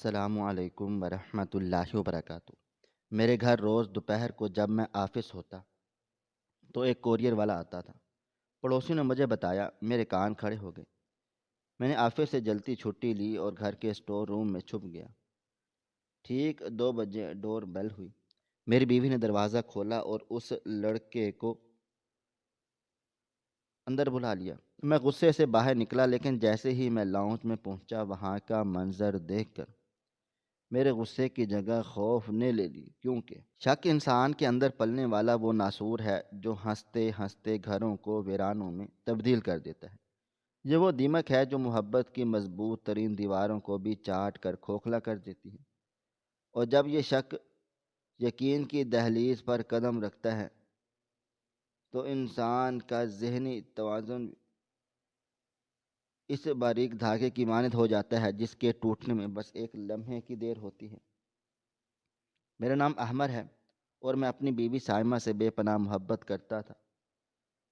السلام علیکم ورحمۃ اللہ وبرکاتہ۔ میرے گھر روز دوپہر کو جب میں آفس ہوتا تو ایک کوریئر والا آتا تھا۔ پڑوسی نے مجھے بتایا، میرے کان کھڑے ہو گئے۔ میں نے آفس سے جلدی چھٹی لی اور گھر کے اسٹور روم میں چھپ گیا۔ ٹھیک 2 بجے ڈور بیل ہوئی۔ میری بیوی نے دروازہ کھولا اور اس لڑکے کو اندر بلا لیا۔ میں غصے سے باہر نکلا، لیکن جیسے ہی میں لاؤنج میں پہنچا وہاں کا منظر دیکھ کر میرے غصے کی جگہ خوف نے لے لی، کیونکہ شک انسان کے اندر پلنے والا وہ ناسور ہے جو ہنستے ہنستے گھروں کو ویرانوں میں تبدیل کر دیتا ہے۔ یہ وہ دیمک ہے جو محبت کی مضبوط ترین دیواروں کو بھی چاٹ کر کھوکھلا کر دیتی ہے، اور جب یہ شک یقین کی دہلیز پر قدم رکھتا ہے تو انسان کا ذہنی توازن اس باریک دھاگے کی مانند ہو جاتا ہے جس کے ٹوٹنے میں بس ایک لمحے کی دیر ہوتی ہے۔ میرا نام احمر ہے اور میں اپنی بیوی سائمہ سے بے پناہ محبت کرتا تھا۔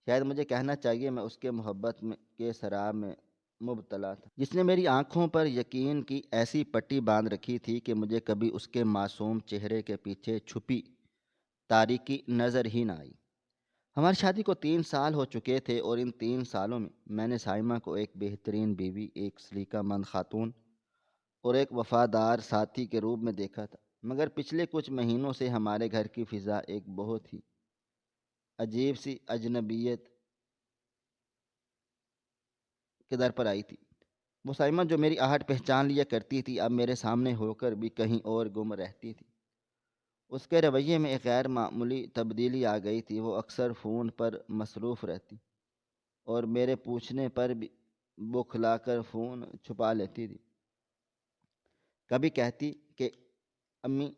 شاید مجھے کہنا چاہیے میں اس کے محبت کے سراب میں مبتلا تھا، جس نے میری آنکھوں پر یقین کی ایسی پٹی باندھ رکھی تھی کہ مجھے کبھی اس کے معصوم چہرے کے پیچھے چھپی تاریکی نظر ہی نہ آئی۔ ہماری شادی کو 3 سال ہو چکے تھے اور ان 3 سالوں میں نے سائمہ کو ایک بہترین بیوی، ایک سلیقہ مند خاتون اور ایک وفادار ساتھی کے روپ میں دیکھا تھا، مگر پچھلے کچھ مہینوں سے ہمارے گھر کی فضا ایک بہت ہی عجیب سی اجنبیت کے در پر آئی تھی۔ وہ سائمہ جو میری آہٹ پہچان لیا کرتی تھی اب میرے سامنے ہو کر بھی کہیں اور گم رہتی تھی۔ اس کے رویے میں ایک غیر معمولی تبدیلی آ گئی تھی۔ وہ اکثر فون پر مصروف رہتی اور میرے پوچھنے پر بھی بخلا کر فون چھپا لیتی تھی۔ کبھی کہتی کہ امی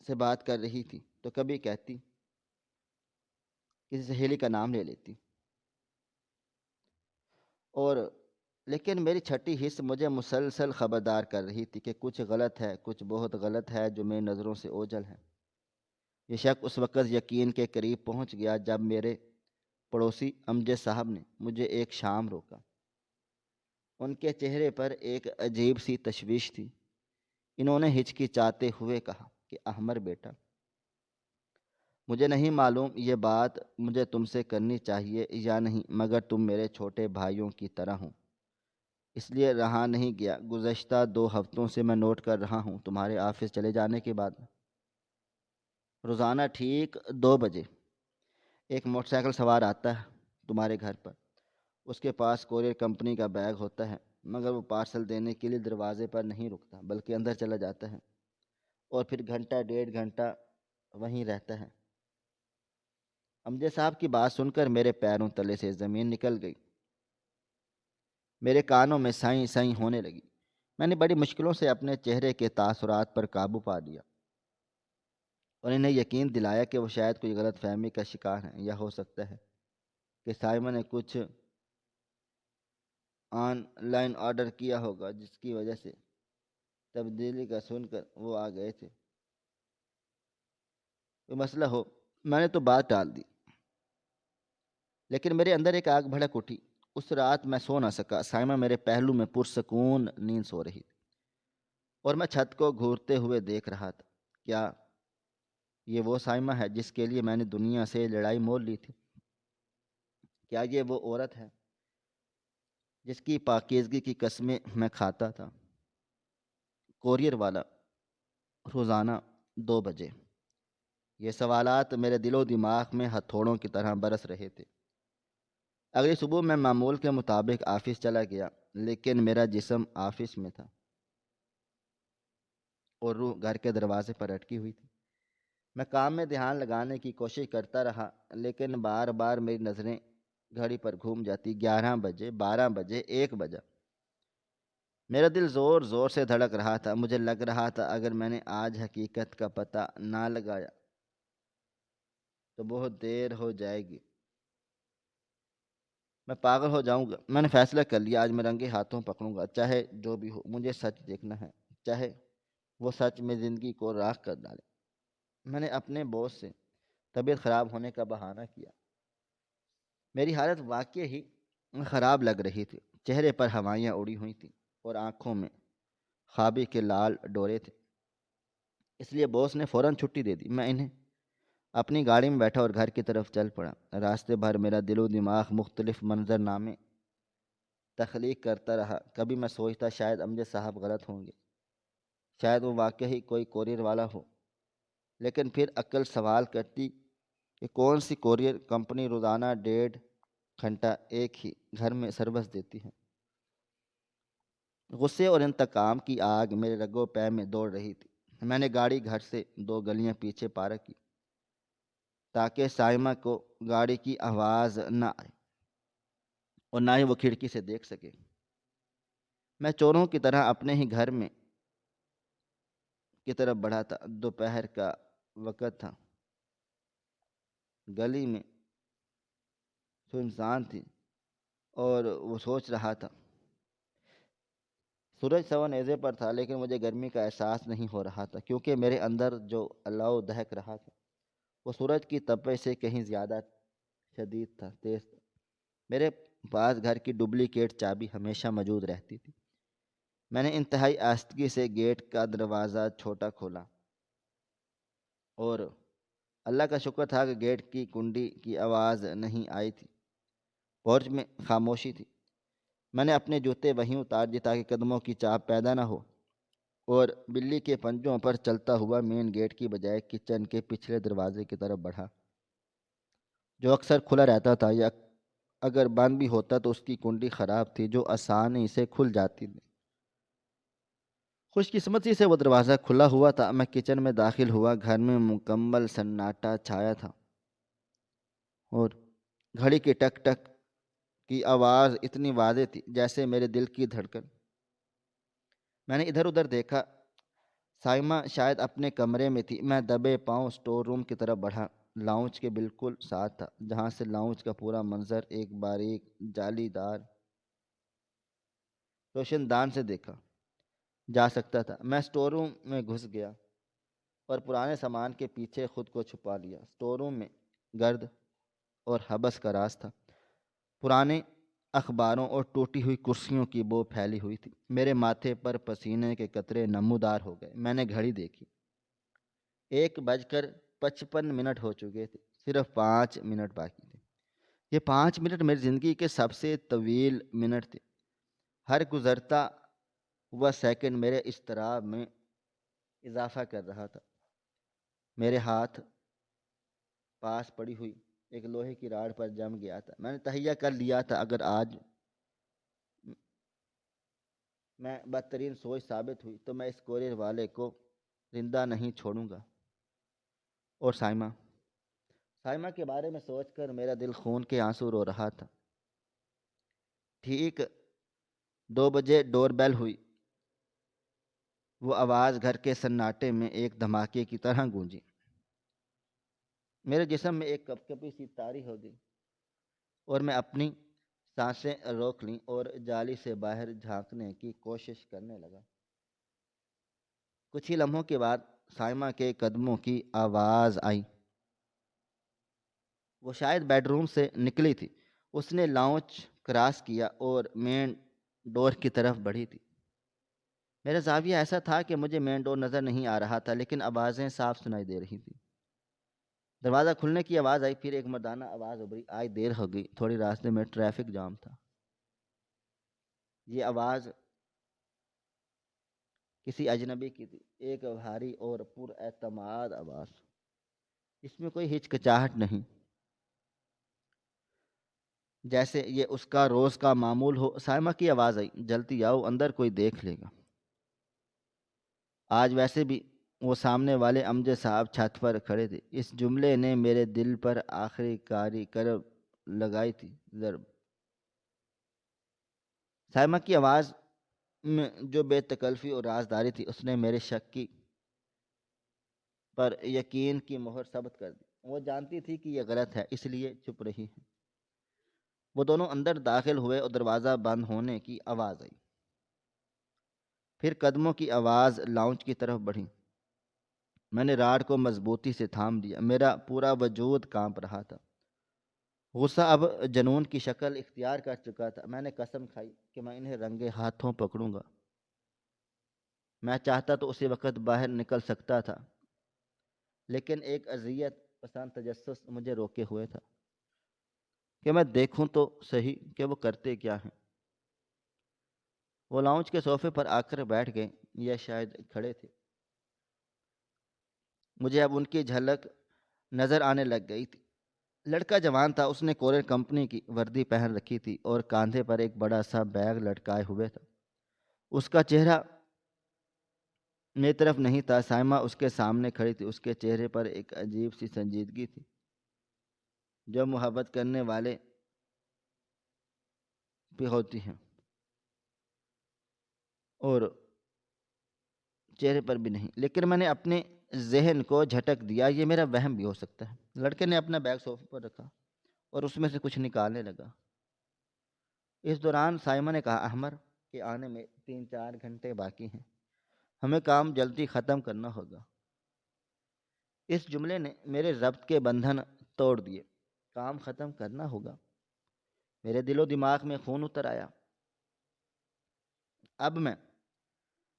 سے بات کر رہی تھی تو کبھی کہتی کسی سہیلی کا نام لے لیتی، اور لیکن میری چھٹی حص مجھے مسلسل خبردار کر رہی تھی کہ کچھ غلط ہے، کچھ بہت غلط ہے جو میری نظروں سے اوجھل ہے۔ یہ شک اس وقت یقین کے قریب پہنچ گیا جب میرے پڑوسی امجد صاحب نے مجھے ایک شام روکا۔ ان کے چہرے پر ایک عجیب سی تشویش تھی۔ انہوں نے ہچکچاتے ہوئے کہا کہ احمر بیٹا، مجھے نہیں معلوم یہ بات مجھے تم سے کرنی چاہیے یا نہیں، مگر تم میرے چھوٹے بھائیوں کی طرح ہو، اس لیے رہا نہیں گیا۔ گزشتہ 2 ہفتوں سے میں نوٹ کر رہا ہوں تمہارے آفس چلے جانے کے بعد روزانہ ٹھیک 2 بجے ایک موٹر سائیکل سوار آتا ہے تمہارے گھر پر۔ اس کے پاس کورئر کمپنی کا بیگ ہوتا ہے، مگر وہ پارسل دینے کے لیے دروازے پر نہیں رکتا بلکہ اندر چلا جاتا ہے اور پھر گھنٹہ 1.5 گھنٹہ وہیں رہتا ہے۔ امجد صاحب کی بات سن کر میرے پیروں تلے سے زمین نکل گئی، میرے کانوں میں سائیں سائیں ہونے لگی۔ میں نے بڑی مشکلوں سے اپنے چہرے کے تاثرات پر قابو پا لیا اور انہیں یقین دلایا کہ وہ شاید کوئی غلط فہمی کا شکار ہیں، یا ہو سکتا ہے کہ سائمہ نے کچھ آن لائن آرڈر کیا ہوگا جس کی وجہ سے تبدیلی کا سن کر وہ آ گئے تھے۔ کوئی مسئلہ ہو، میں نے تو بات ٹال دی، لیکن میرے اندر ایک آگ بھڑک اٹھی۔ اس رات میں سو نہ سکا۔ سائمہ میرے پہلو میں پرسکون نیند سو رہی تھی اور میں چھت کو گھورتے ہوئے دیکھ رہا تھا۔ کیا یہ وہ سائمہ ہے جس کے لیے میں نے دنیا سے لڑائی مول لی تھی؟ کیا یہ وہ عورت ہے جس کی پاکیزگی کی قسمیں میں کھاتا تھا؟ کوریئر والا، روزانہ 2 بجے۔ یہ سوالات میرے دل و دماغ میں ہتھوڑوں کی طرح برس رہے تھے۔ اگلی صبح میں معمول کے مطابق آفس چلا گیا، لیکن میرا جسم آفس میں تھا اور روح گھر کے دروازے پر اٹکی ہوئی تھی۔ میں کام میں دھیان لگانے کی کوشش کرتا رہا، لیکن بار بار میری نظریں گھڑی پر گھوم جاتی۔ 11 بجے، 12 بجے، 1 بجا۔ میرا دل زور زور سے دھڑک رہا تھا۔ مجھے لگ رہا تھا اگر میں نے آج حقیقت کا پتہ نہ لگایا تو بہت دیر ہو جائے گی، میں پاگل ہو جاؤں گا۔ میں نے فیصلہ کر لیا، آج میں رنگے ہاتھوں پکڑوں گا، چاہے جو بھی ہو۔ مجھے سچ دیکھنا ہے، چاہے وہ سچ میں زندگی کو راکھ کر ڈالے۔ میں نے اپنے باس سے طبیعت خراب ہونے کا بہانہ کیا۔ میری حالت واقعی ہی خراب لگ رہی تھی۔ چہرے پر ہوائیاں اڑی ہوئی تھیں اور آنکھوں میں خوابی کے لال ڈورے تھے، اس لیے باس نے فوراً چھٹی دے دی۔ میں انہیں اپنی گاڑی میں بیٹھا اور گھر کی طرف چل پڑا۔ راستے بھر میرا دل و دماغ مختلف منظرنامے تخلیق کرتا رہا۔ کبھی میں سوچتا شاید امجد صاحب غلط ہوں گے، شاید وہ واقعی کوئی کورئر والا ہو، لیکن پھر عقل سوال کرتی کہ کون سی کورئر کمپنی روزانہ 1.5 گھنٹہ ایک ہی گھر میں سروس دیتی ہے۔ غصے اور انتقام کی آگ میرے رگو پے میں دوڑ رہی تھی۔ میں نے گاڑی گھر سے 2 گلیاں پیچھے پارک کی تاکہ سائمہ کو گاڑی کی آواز نہ آئے اور نہ ہی وہ کھڑکی سے دیکھ سکے۔ میں چوروں کی طرح اپنے ہی گھر میں کی طرف بڑھا تھا۔ دوپہر کا وقت تھا، گلی میں سنسان تھی اور وہ سوچ رہا تھا۔ سورج سوا نیزے پر تھا لیکن مجھے گرمی کا احساس نہیں ہو رہا تھا، کیونکہ میرے اندر جو الاؤ دہک رہا تھا وہ سورج کی تپش سے کہیں زیادہ شدید تھا، تیز تھا۔ میرے پاس گھر کی ڈپلیکیٹ چابی ہمیشہ موجود رہتی تھی۔ میں نے انتہائی آہستگی سے گیٹ کا دروازہ چھوٹا کھولا اور اللہ کا شکر تھا کہ گیٹ کی کنڈی کی آواز نہیں آئی تھی۔ پورچ میں خاموشی تھی۔ میں نے اپنے جوتے وہیں اتار دیے تاکہ قدموں کی چاپ پیدا نہ ہو، اور بلی کے پنجوں پر چلتا ہوا مین گیٹ کی بجائے کچن کے پچھلے دروازے کی طرف بڑھا، جو اکثر کھلا رہتا تھا، یا اگر بند بھی ہوتا تو اس کی کنڈی خراب تھی جو آسانی سے کھل جاتی تھی۔ خوش قسمتی سے وہ دروازہ کھلا ہوا تھا۔ میں کچن میں داخل ہوا۔ گھر میں مکمل سناٹا چھایا تھا اور گھڑی کی ٹک ٹک کی آواز اتنی واضح تھی جیسے میرے دل کی دھڑکن۔ میں نے ادھر ادھر دیکھا، سائمہ شاید اپنے کمرے میں تھی۔ میں دبے پاؤں اسٹور روم کی طرف بڑھا، لاؤنج کے بالکل ساتھ تھا، جہاں سے لاؤنج کا پورا منظر ایک باریک جالی دار روشن دان سے دیکھا جا سکتا تھا۔ میں اسٹور روم میں گھس گیا اور پرانے سامان کے پیچھے خود کو چھپا لیا۔ اسٹور روم میں گرد اور حبس کا راز تھا، پرانے اخباروں اور ٹوٹی ہوئی کرسیوں کی بو پھیلی ہوئی تھی۔ میرے ماتھے پر پسینے کے قطرے نمودار ہو گئے۔ میں نے گھڑی دیکھی، 1:55 ہو چکے تھے، صرف 5 منٹ باقی تھے۔ یہ 5 منٹ میری زندگی کے سب سے طویل منٹ تھے۔ ہر گزرتا ہوا سیکنڈ میرے اضطراب میں اضافہ کر رہا تھا۔ میرے ہاتھ پاس پڑی ہوئی ایک لوہے کی راڑ پر جم گیا تھا۔ میں نے تہیہ کر لیا تھا، اگر آج میں بدترین سوچ ثابت ہوئی تو میں اس کورئر والے کو زندہ نہیں چھوڑوں گا۔ اور سائمہ کے بارے میں سوچ کر میرا دل خون کے آنسو رو رہا تھا۔ ٹھیک 2 بجے ڈور بیل ہوئی۔ وہ آواز گھر کے سناٹے میں ایک دھماکے کی طرح گونجی۔ میرے جسم میں ایک کپ کپی سی طاری ہو گئی اور میں اپنی سانسیں روک لیں اور جالی سے باہر جھانکنے کی کوشش کرنے لگا۔ کچھ ہی لمحوں کے بعد سائمہ کے قدموں کی آواز آئی۔ وہ شاید بیڈ روم سے نکلی تھی۔ اس نے لاؤنج کراس کیا اور مین ڈور کی طرف بڑھی تھی۔ میرا زاویہ ایسا تھا کہ مجھے مین ڈور نظر نہیں آ رہا تھا، لیکن آوازیں صاف سنائی دے رہی تھیں۔ دروازہ کھلنے کی آواز آئی، پھر ایک مردانہ آواز ابھری، آج دیر ہو گئی، تھوڑی راستے میں ٹریفک جام تھا۔ یہ آواز کسی اجنبی کی تھی، ایک بھاری اور پر اعتماد آواز، اس میں کوئی ہچکچاہٹ نہیں، جیسے یہ اس کا روز کا معمول ہو۔ سائمہ کی آواز آئی، جلدی آؤ، اندر کوئی دیکھ لے گا۔ آج ویسے بھی وہ سامنے والے امجد صاحب چھت پر کھڑے تھے۔ اس جملے نے میرے دل پر آخری کاری کرب لگائی تھی، ضرب۔ سائمہ کی آواز میں جو بے تکلفی اور رازداری تھی، اس نے میرے شک پر یقین کی مہر ثبت کر دی۔ وہ جانتی تھی کہ یہ غلط ہے، اس لیے چپ رہی ہے۔ وہ دونوں اندر داخل ہوئے اور دروازہ بند ہونے کی آواز آئی۔ پھر قدموں کی آواز لاؤنج کی طرف بڑھی۔ میں نے راڈ کو مضبوطی سے تھام دیا، میرا پورا وجود کانپ رہا تھا۔ غصہ اب جنون کی شکل اختیار کر چکا تھا۔ میں نے قسم کھائی کہ میں انہیں رنگے ہاتھوں پکڑوں گا۔ میں چاہتا تو اسی وقت باہر نکل سکتا تھا، لیکن ایک اذیت پسند تجسس مجھے روکے ہوئے تھا کہ میں دیکھوں تو صحیح کہ وہ کرتے کیا ہیں۔ وہ لاؤنج کے صوفے پر آ کر بیٹھ گئے یا شاید کھڑے تھے۔ مجھے اب ان کی جھلک نظر آنے لگ گئی تھی۔ لڑکا جوان تھا، اس نے کورئر کمپنی کی وردی پہن رکھی تھی اور کاندھے پر ایک بڑا سا بیگ لٹکائے ہوئے تھا۔ اس کا چہرہ میری طرف نہیں تھا، سائمہ اس کے سامنے کھڑی تھی، اس کے چہرے پر ایک عجیب سی سنجیدگی تھی جو محبت کرنے والے پہ ہوتی ہے اور چہرے پر بھی نہیں۔ لیکن میں نے اپنے ذہن کو جھٹک دیا، یہ میرا وہم بھی ہو سکتا ہے۔ لڑکے نے اپنا بیگ صوفے پر رکھا اور اس میں سے کچھ نکالنے لگا۔ اس دوران سائمہ نے کہا، احمر کے آنے میں 3-4 گھنٹے باقی ہیں، ہمیں کام جلدی ختم کرنا ہوگا۔ اس جملے نے میرے ضبط کے بندھن توڑ دیے۔ کام ختم کرنا ہوگا، میرے دل و دماغ میں خون اتر آیا۔ اب میں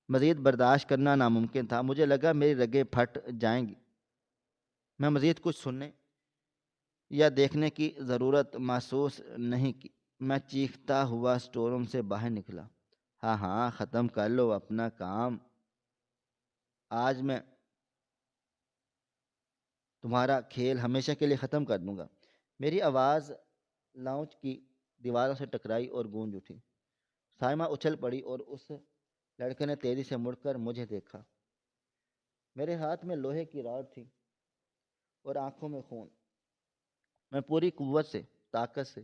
مزید برداشت کرنا ناممکن تھا۔ مجھے لگا میری رگیں پھٹ جائیں گی۔ میں مزید کچھ سننے یا دیکھنے کی ضرورت محسوس نہیں کی۔ میں چیختا ہوا اسٹور روم سے باہر نکلا۔ ہاں ہاں، ختم کر لو اپنا کام، آج میں تمہارا کھیل ہمیشہ کے لیے ختم کر دوں گا۔ میری آواز لاؤنج کی دیواروں سے ٹکرائی اور گونج اٹھی۔ سائمہ اچھل پڑی اور اس لڑکے نے تیزی سے مڑ کر مجھے دیکھا۔ میرے ہاتھ میں لوہے کی راڈ تھی اور آنکھوں میں خون۔ میں پوری قوت سے، طاقت سے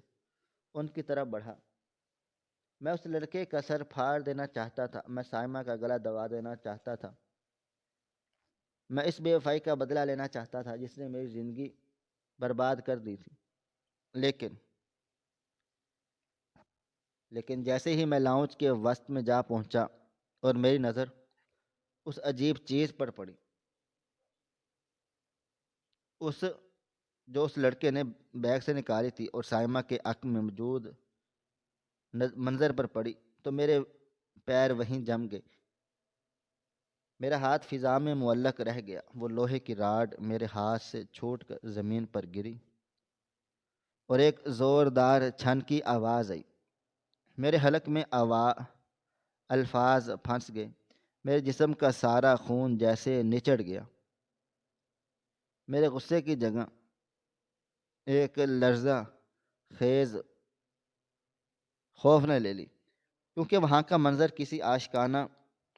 ان کی طرف بڑھا۔ میں اس لڑکے کا سر پھاڑ دینا چاہتا تھا، میں سائمہ کا گلا دبا دینا چاہتا تھا، میں اس بے وفائی کا بدلہ لینا چاہتا تھا جس نے میری زندگی برباد کر دی تھی۔ لیکن جیسے ہی میں لاؤنج کے وسط میں جا پہنچا اور میری نظر اس عجیب چیز پر پڑی، جو اس لڑکے نے بیگ سے نکالی تھی اور سائمہ کے عقل میں موجود منظر پر پڑی، تو میرے پیر وہیں جم گئے۔ میرا ہاتھ فضا میں معلق رہ گیا۔ وہ لوہے کی راڈ میرے ہاتھ سے چھوٹ کر زمین پر گری اور ایک زوردار چھن کی آواز آئی۔ میرے حلق میں الفاظ پھنس گئے، میرے جسم کا سارا خون جیسے نچڑ گیا۔ میرے غصے کی جگہ ایک لرزہ خیز خوف نے لے لی، کیونکہ وہاں کا منظر کسی عاشقانہ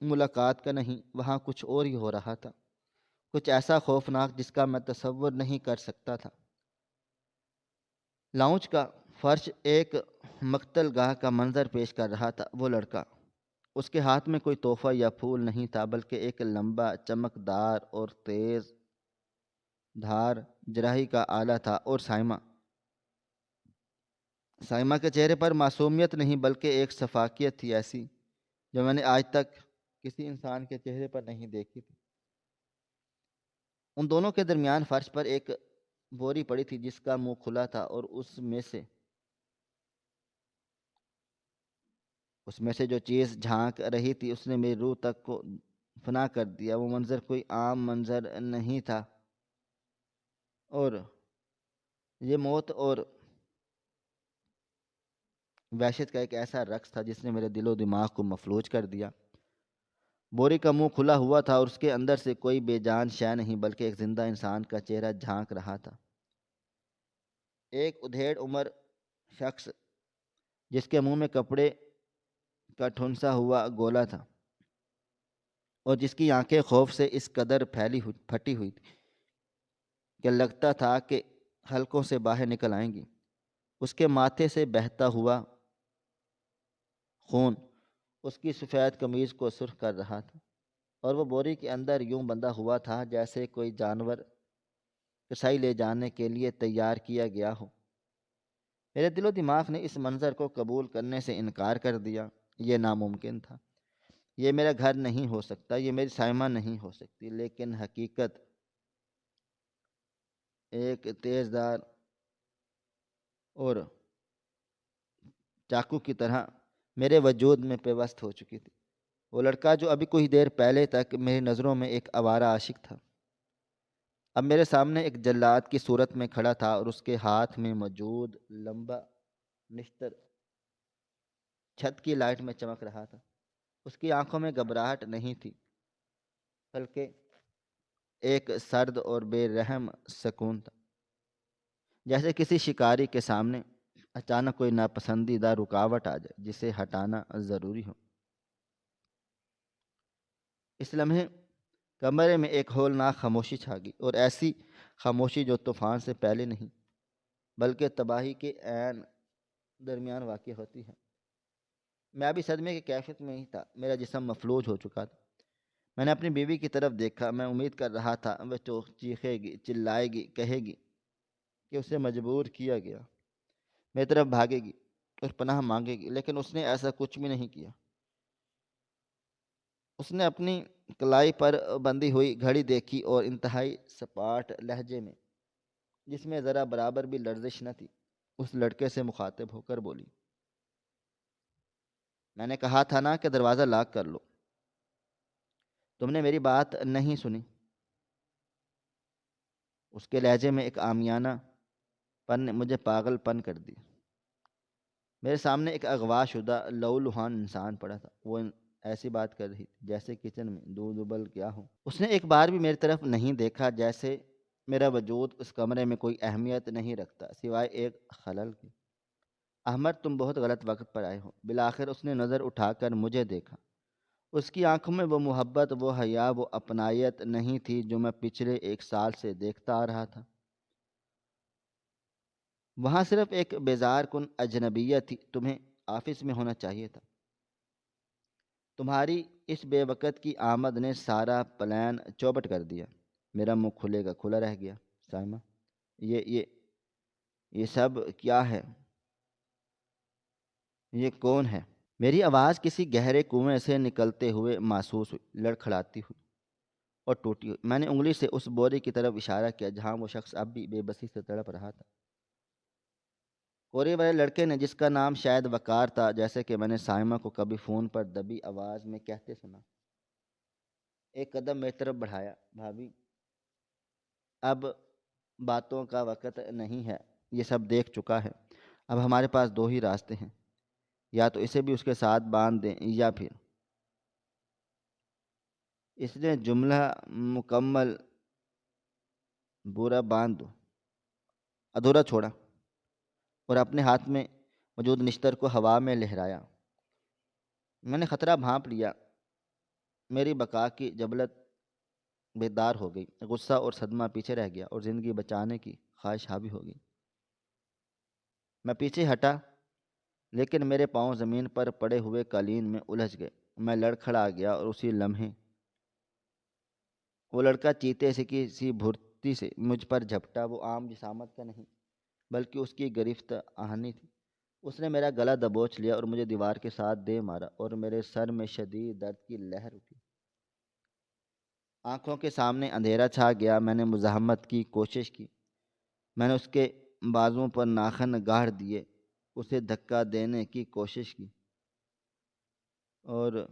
ملاقات کا نہیں، وہاں کچھ اور ہی ہو رہا تھا، کچھ ایسا خوفناک جس کا میں تصور نہیں کر سکتا تھا۔ لاؤنج کا فرش ایک مقتل گاہ کا منظر پیش کر رہا تھا۔ وہ لڑکا، اس کے ہاتھ میں کوئی تحفہ یا پھول نہیں تھا، بلکہ ایک لمبا چمکدار اور تیز دھار جراحی کا آلہ تھا۔ اور سائمہ کے چہرے پر معصومیت نہیں بلکہ ایک شفافیت تھی، ایسی جو میں نے آج تک کسی انسان کے چہرے پر نہیں دیکھی تھی۔ ان دونوں کے درمیان فرش پر ایک بوری پڑی تھی جس کا منہ کھلا تھا اور اس میں سے جو چیز جھانک رہی تھی اس نے میری روح تک کو فنا کر دیا۔ وہ منظر کوئی عام منظر نہیں تھا، اور یہ موت اور وحشت کا ایک ایسا رقص تھا جس نے میرے دل و دماغ کو مفلوج کر دیا۔ بوری کا منہ کھلا ہوا تھا اور اس کے اندر سے کوئی بے جان شے نہیں بلکہ ایک زندہ انسان کا چہرہ جھانک رہا تھا۔ ایک ادھیڑ عمر شخص جس کے منہ میں کپڑے کا ٹھنسا ہوا گولا تھا اور جس کی آنکھیں خوف سے اس قدر پھٹی ہوئی تھی کہ لگتا تھا کہ حلقوں سے باہر نکل آئیں گی۔ اس کے ماتھے سے بہتا ہوا خون اس کی سفید قمیض کو سرخ کر رہا تھا، اور وہ بوری کے اندر یوں بندھا ہوا تھا جیسے کوئی جانور کسائی لے جانے کے لیے تیار کیا گیا ہو۔ میرے دل و دماغ نے اس منظر کو قبول کرنے سے انکار کر دیا۔ یہ ناممکن تھا، یہ میرا گھر نہیں ہو سکتا، یہ میری سائمہ نہیں ہو سکتی۔ لیکن حقیقت ایک تیز دھار اور چاقو کی طرح میرے وجود میں پیوست ہو چکی تھی۔ وہ لڑکا جو ابھی کچھ دیر پہلے تک میری نظروں میں ایک آوارہ عاشق تھا، اب میرے سامنے ایک جلاد کی صورت میں کھڑا تھا، اور اس کے ہاتھ میں موجود لمبا نشتر چھت کی لائٹ میں چمک رہا تھا۔ اس کی آنکھوں میں گھبراہٹ نہیں تھی، بلکہ ایک سرد اور بے رحم سکون تھا، جیسے کسی شکاری کے سامنے اچانک کوئی ناپسندیدہ رکاوٹ آ جائے جسے ہٹانا ضروری ہو۔ اس لمحے کمرے میں ایک ہولناک خاموشی چھا گئی، اور ایسی خاموشی جو طوفان سے پہلے نہیں بلکہ تباہی کے عین درمیان واقع ہوتی ہے۔ میں ابھی صدمے کی کیفیت میں ہی تھا، میرا جسم مفلوج ہو چکا تھا۔ میں نے اپنی بیوی کی طرف دیکھا، میں امید کر رہا تھا وہ چیخے گی، چلائے گی، کہے گی کہ اسے مجبور کیا گیا، میری طرف بھاگے گی اور پناہ مانگے گی، لیکن اس نے ایسا کچھ بھی نہیں کیا۔ اس نے اپنی کلائی پر بندھی ہوئی گھڑی دیکھی اور انتہائی سپاٹ لہجے میں، جس میں ذرا برابر بھی لرزش نہ تھی، اس لڑکے سے مخاطب ہو کر بولی، میں نے کہا تھا نا کہ دروازہ لاک کر لو، تم نے میری بات نہیں سنی۔ اس کے لہجے میں ایک عامیانہ پن نے مجھے پاگل پن کر دی۔ میرے سامنے ایک اغوا شدہ لہولہان انسان پڑا تھا، وہ ایسی بات کر رہی تھی جیسے کچن میں دودھ ابل گیا ہو۔ اس نے ایک بار بھی میری طرف نہیں دیکھا، جیسے میرا وجود اس کمرے میں کوئی اہمیت نہیں رکھتا سوائے ایک خلل کے۔ احمد، تم بہت غلط وقت پر آئے ہو۔ بالآخر اس نے نظر اٹھا کر مجھے دیکھا۔ اس کی آنکھوں میں وہ محبت، وہ حیا، وہ اپنائیت نہیں تھی جو میں پچھلے 1 سال سے دیکھتا آ رہا تھا۔ وہاں صرف ایک بیزار کن اجنبیت تھی۔ تمہیں آفس میں ہونا چاہیے تھا۔ تمہاری اس بے وقت کی آمد نے سارا پلان چوپٹ کر دیا۔ میرا منہ کھلے گا کھلا رہ گیا۔ سائمہ، یہ سب کیا ہے؟ یہ کون ہے؟ میری آواز کسی گہرے کنویں سے نکلتے ہوئے محسوس ہوئی، لڑکھڑاتی ہوئی اور ٹوٹی ہوئی۔ میں نے انگلی سے اس بورے کی طرف اشارہ کیا جہاں وہ شخص اب بھی بے بسی سے تڑپ رہا تھا۔ کوریے والے لڑکے نے، جس کا نام شاید وقار تھا، جیسے کہ میں نے سائمہ کو کبھی فون پر دبی آواز میں کہتے سنا، ایک قدم میری طرف بڑھایا۔ بھابھی، اب باتوں کا وقت نہیں ہے، یہ سب دیکھ چکا ہے۔ اب ہمارے پاس 2 ہی راستے ہیں، یا تو اسے بھی اس کے ساتھ باندھ دیں، یا پھر… اس نے جملہ مکمل برا باندھ دو ادھورا چھوڑا اور اپنے ہاتھ میں موجود نشتر کو ہوا میں لہرایا۔ میں نے خطرہ بھانپ لیا، میری بقا کی جبلت بیدار ہو گئی، غصہ اور صدمہ پیچھے رہ گیا، اور زندگی بچانے کی خواہش حاوی ہو گئی۔ میں پیچھے ہٹا، لیکن میرے پاؤں زمین پر پڑے ہوئے قالین میں الجھ گئے۔ میں لڑکھڑا گیا، اور اسی لمحے وہ لڑکا چیتے سے کسی بھرتی سے مجھ پر جھپٹا۔ وہ عام جسامت کا نہیں بلکہ اس کی گرفت آہنی تھی۔ اس نے میرا گلا دبوچ لیا اور مجھے دیوار کے ساتھ دے مارا، اور میرے سر میں شدید درد کی لہر اٹھی۔ آنکھوں کے سامنے اندھیرا چھا گیا۔ میں نے مزاحمت کی کوشش کی، میں نے اس کے بازوؤں پر ناخن گاڑ دیے، اسے دھکا دینے کی کوشش کی، اور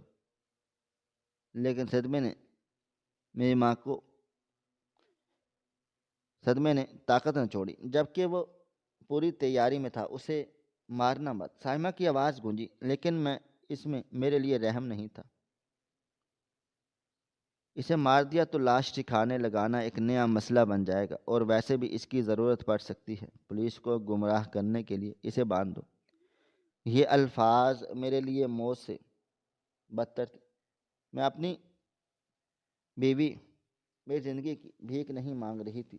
لیکن صدمے نے طاقت نہ چھوڑی۔ جبکہ وہ پوری تیاری میں تھا، اسے مارنا مت۔ سائمہ کی آواز گونجی، لیکن اس میں میرے لیے رحم نہیں تھا۔ اسے مار دیا تو لاش ٹھکانے لگانا ایک نیا مسئلہ بن جائے گا، اور ویسے بھی اس کی ضرورت پڑ سکتی ہے۔ پولیس کو گمراہ کرنے کے لیے اسے باندھ دو۔ یہ الفاظ میرے لیے موت سے بدتر تھے۔ میں اپنی بیوی میری زندگی کی بھیک نہیں مانگ رہی تھی،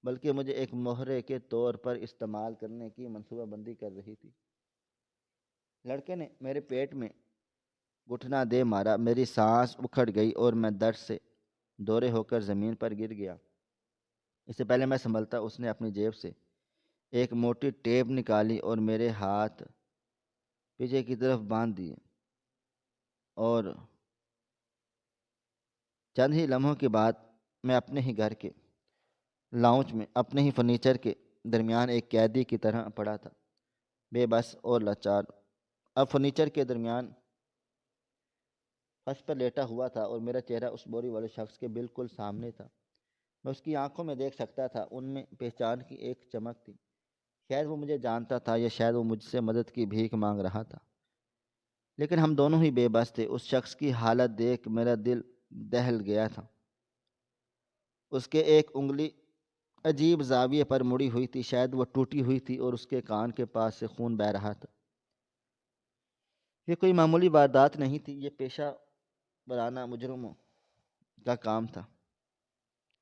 بلکہ مجھے ایک مہرے کے طور پر استعمال کرنے کی منصوبہ بندی کر رہی تھی۔ لڑکے نے میرے پیٹ میں گھٹنا دے مارا، میری سانس اکھڑ گئی اور میں درد سے دورے ہو کر زمین پر گر گیا۔ اس سے پہلے میں سنبھلتا، اس نے اپنی جیب سے ایک موٹی ٹیپ نکالی اور میرے ہاتھ پیچھے کی طرف باندھ دیے، اور چند ہی لمحوں کے بعد میں اپنے ہی گھر کے لاؤنج میں اپنے ہی فرنیچر کے درمیان ایک قیدی کی طرح پڑا تھا، بے بس اور لاچار۔ اب فرنیچر کے درمیان فرش پر لیٹا ہوا تھا اور میرا چہرہ اس بوری والے شخص کے بالکل سامنے تھا۔ میں اس کی آنکھوں میں دیکھ سکتا تھا، ان میں پہچان کی ایک چمک تھی۔ شاید وہ مجھے جانتا تھا یا شاید وہ مجھ سے مدد کی بھیک مانگ رہا تھا، لیکن ہم دونوں ہی بے بس تھے۔ اس شخص کی حالت دیکھ میرا دل دہل گیا تھا۔ اس کے ایک انگلی عجیب زاویے پر مڑی ہوئی تھی، شاید وہ ٹوٹی ہوئی تھی اور اس کے کان کے پاس سے خون بہہ رہا تھا۔ یہ کوئی معمولی واردات نہیں تھی، یہ پیشہ ورانہ مجرموں کا کام تھا۔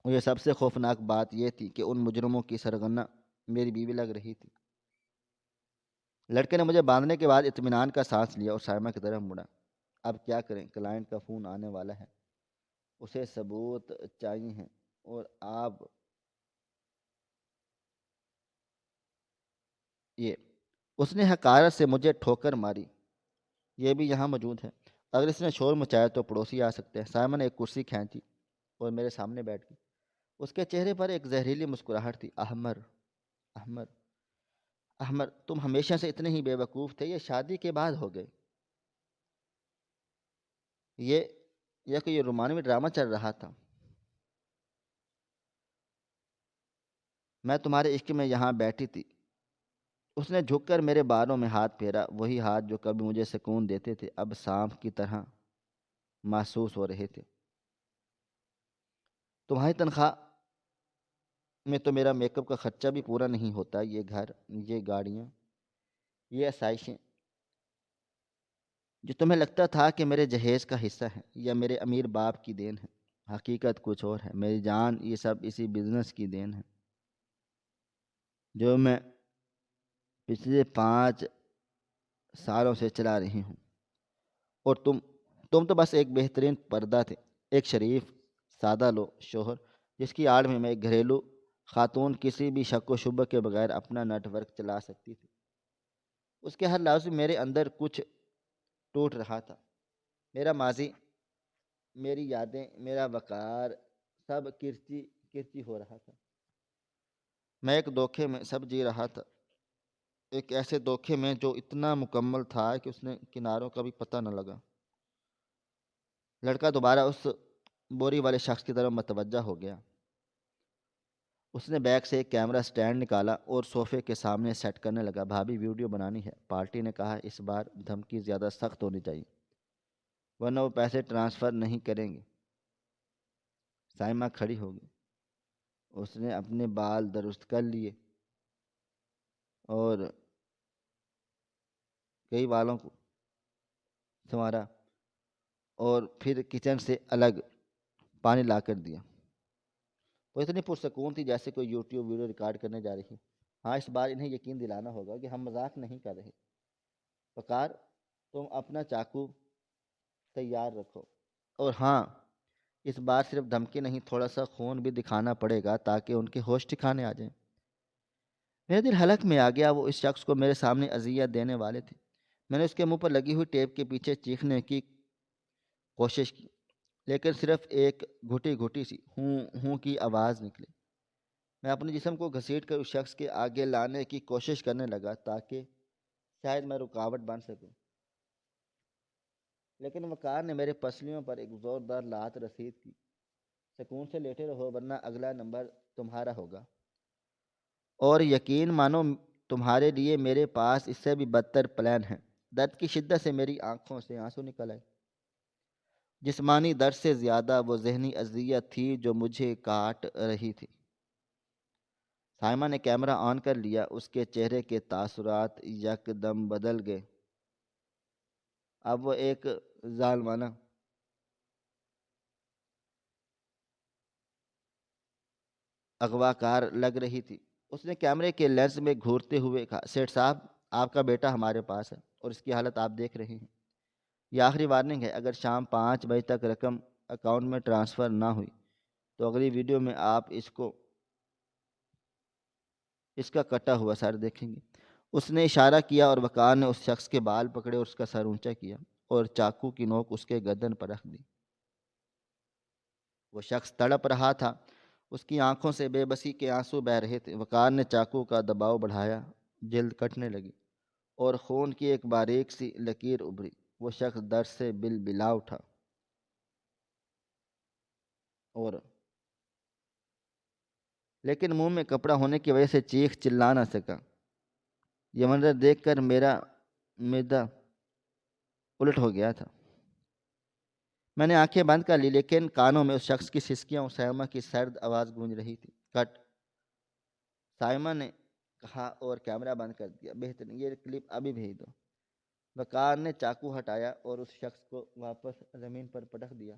اور یہ سب سے خوفناک بات یہ تھی کہ ان مجرموں کی سرغنہ میری بیوی لگ رہی تھی۔ لڑکے نے مجھے باندھنے کے بعد اطمینان کا سانس لیا اور سائمہ کی طرف مڑا۔ اب کیا کریں؟ کلائنٹ کا فون آنے والا ہے، اسے ثبوت چاہیے ہیں، اور آپ یہ اس نے حقارت سے مجھے ٹھوکر ماری۔ یہ بھی یہاں موجود ہے، اگر اس نے شور مچایا تو پڑوسی آ سکتے ہیں۔ سائمہ نے ایک کرسی کھینچی اور میرے سامنے بیٹھ گئی۔ اس کے چہرے پر ایک زہریلی مسکراہٹ تھی۔ احمر، احمر، احمر، تم ہمیشہ سے اتنے ہی بے وقوف تھے، یہ شادی کے بعد ہو گئے؟ یہ کوئی رومانوی ڈرامہ چل رہا تھا؟ میں تمہارے عشق میں یہاں بیٹھی تھی۔ اس نے جھک کر میرے بالوں میں ہاتھ پھیرا، وہی ہاتھ جو کبھی مجھے سکون دیتے تھے اب سانپ کی طرح محسوس ہو رہے تھے۔ تمہاری تنخواہ میں تو میرا میک اپ کا خرچہ بھی پورا نہیں ہوتا۔ یہ گھر، یہ گاڑیاں، یہ آسائشیں جو تمہیں لگتا تھا کہ میرے جہیز کا حصہ ہے یا میرے امیر باپ کی دین ہے، حقیقت کچھ اور ہے میری جان۔ یہ سب اسی بزنس کی دین ہے جو میں پچھلے 5 سالوں سے چلا رہی ہوں۔ اور تم تو بس ایک بہترین پردہ تھے، ایک شریف سادہ لو شوہر جس کی آڑ میں ایک گھریلو خاتون کسی بھی شک و شبہ کے بغیر اپنا نیٹ ورک چلا سکتی تھی۔ اس کے ہر لفظ میں میرے اندر کچھ ٹوٹ رہا تھا، میرا ماضی، میری یادیں، میرا وقار، سب کرچی کرچی ہو رہا تھا۔ میں ایک دھوکے میں سب جی رہا تھا، ایک ایسے دھوکے میں جو اتنا مکمل تھا کہ اس نے کناروں کا بھی پتہ نہ لگا۔ لڑکا دوبارہ اس بوری والے شخص کی طرف متوجہ ہو گیا۔ اس نے بیگ سے ایک کیمرہ سٹینڈ نکالا اور صوفے کے سامنے سیٹ کرنے لگا۔ بھابھی ویڈیو بنانی ہے، پارٹی نے کہا۔ اس بار دھمکی زیادہ سخت ہونی چاہیے ورنہ وہ پیسے ٹرانسفر نہیں کریں گے۔ سائمہ کھڑی ہو گئی، اس نے اپنے بال درست کر لیے اور کئی بالوں کو سنوارا اور پھر کچن سے الگ پانی لا کر دیا۔ وہ اتنی پرسکون تھی جیسے کوئی یوٹیوب ویڈیو ریکارڈ کرنے جا رہی۔ ہاں، اس بار انہیں یقین دلانا ہوگا کہ ہم مذاق نہیں کر رہے۔ وقار، تم اپنا چاقو تیار رکھو، اور ہاں، اس بار صرف دھمکی نہیں، تھوڑا سا خون بھی دکھانا پڑے گا تاکہ ان کے ہوش ٹھکانے آ جائیں۔ میرے دل حلق میں آ گیا، وہ اس شخص کو میرے سامنے اذیت دینے والے تھے۔ میں نے اس کے منہ پر لگی ہوئی ٹیپ کے پیچھے چیخنے کی کوشش کی، لیکن صرف ایک گھٹی گھٹی سی ہوں ہوں کی آواز نکلی۔ میں اپنے جسم کو گھسیٹ کر اس شخص کے آگے لانے کی کوشش کرنے لگا تاکہ شاید میں رکاوٹ بن سکوں، لیکن وقار نے میرے پسلیوں پر ایک زوردار لات رسید کی۔ سکون سے لیٹے رہو ورنہ اگلا نمبر تمہارا ہوگا، اور یقین مانو تمہارے لیے میرے پاس اس سے بھی بدتر پلان ہے۔ درد کی شدت سے میری آنکھوں سے آنسو نکل آئے۔ جسمانی درد سے زیادہ وہ ذہنی اذیت تھی جو مجھے کاٹ رہی تھی۔ سائمہ نے کیمرہ آن کر لیا، اس کے چہرے کے تاثرات یکدم بدل گئے۔ اب وہ ایک ظالمانہ اغواکار لگ رہی تھی۔ اس نے کیمرے کے لینس میں گھورتے ہوئے کہا، سیٹھ صاحب، آپ کا بیٹا ہمارے پاس ہے اور اس کی حالت آپ دیکھ رہے ہیں۔ یہ آخری وارننگ ہے، اگر شام 5 بجے تک رقم اکاؤنٹ میں ٹرانسفر نہ ہوئی تو اگلی ویڈیو میں آپ اس کا کٹا ہوا سر دیکھیں گے۔ اس نے اشارہ کیا اور وقار نے اس شخص کے بال پکڑے اور اس کا سر اونچا کیا اور چاقو کی نوک اس کے گردن پر رکھ دی۔ وہ شخص تڑپ رہا تھا، اس کی آنکھوں سے بے بسی کے آنسو بہہ رہے تھے۔ وقار نے چاقو کا دباؤ بڑھایا، جلد کٹنے لگی اور خون کی ایک باریک سی لکیر ابھری۔ وہ شخص درد سے بلبلا اٹھا۔ اور لیکن منہ میں کپڑا ہونے کی وجہ سے چیخ چلا نہ سکا۔ یہ منظر دیکھ کر میرا معدہ الٹ ہو گیا تھا۔ میں نے آنکھیں بند کر لی، لیکن کانوں میں اس شخص کی سسکیاں اور سائمہ کی سرد آواز گونج رہی تھی۔ کٹ۔ سائمہ نے کہا اور کیمرہ بند کر دیا۔ بہترین، یہ کلپ ابھی بھیج دو۔ وقار نے چاقو ہٹایا اور اس شخص کو واپس زمین پر پٹک دیا۔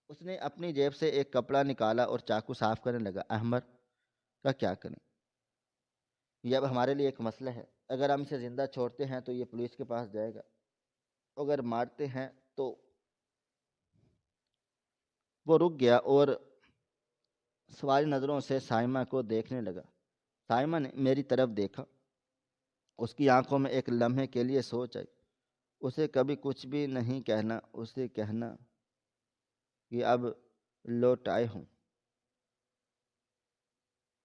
اس نے اپنی جیب سے ایک کپڑا نکالا اور چاقو صاف کرنے لگا۔ احمد کا کیا کریں؟ یہ اب ہمارے لیے ایک مسئلہ ہے۔ اگر ہم اسے زندہ چھوڑتے ہیں تو یہ پولیس کے پاس جائے گا، اگر مارتے ہیں تو… وہ رک گیا اور سواری نظروں سے سائمہ کو دیکھنے لگا۔ سائمہ نے میری طرف دیکھا۔ اس کی آنکھوں میں ایک لمحے کے لیے سوچ آئی۔ اسے کبھی کچھ بھی نہیں کہنا، اسے کہنا کہ اب لوٹ آئے ہوں،